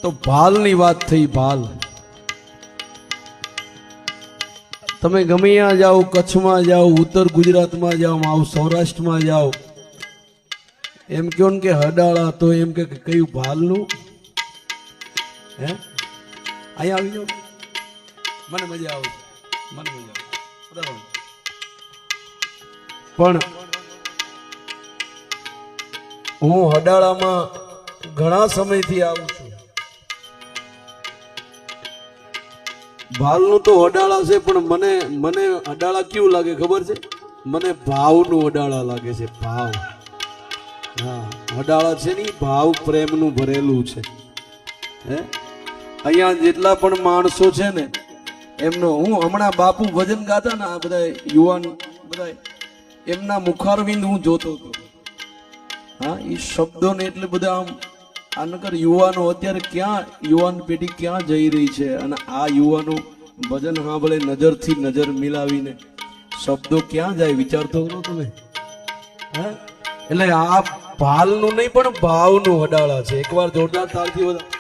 તો ભાલની વાત થઈ. ભાલ તમે ગમે ત્યાં જાઓ, કચ્છમાં જાઓ, ઉત્તર ગુજરાતમાં જાઓ, આવો સૌરાષ્ટ્રમાં જાઓ, એમ કહો ને કે હડાળા, તો એમ કે કયું ભાલનું? હે, અહીંયા આવી જાઓ, મને મજા આવે, મને મજા આવે. બરાબર. પણ હું હડાળામાં ઘણા સમયથી આવું છું. ભાલનું તો અડાળા છે, પણ મને અડાળા કેવું લાગે ખબર છે? મને ભાવનું અડાળા લાગે છે. ભાવ. હા, અડાળા છે ને ભાવ પ્રેમનું ભરેલું છે. હે, અહીંયા જેટલા પણ માણસો છે ને એમનો, હું હમણાં બાપુ ભજન ગાતા ને, આ બધા યુવાન બધા, એમના મુખારવિંદ હું જોતો હતો. હા, એ શબ્દોને એટલે બધા આમ, આ નકર યુવાનો અત્યારે ક્યાં, યુવાન પેઢી ક્યાં જઈ રહી છે, અને આ યુવાનો ભજન સાંભળે નજરથી નજર મિલાવીને, શબ્દો ક્યાં જાય વિચારતો કરો તમે? હે, એટલે આ ભાલનું નહીં પણ ભાવનું અડાળા છે. એકવાર જોરદાર તાળથી બધા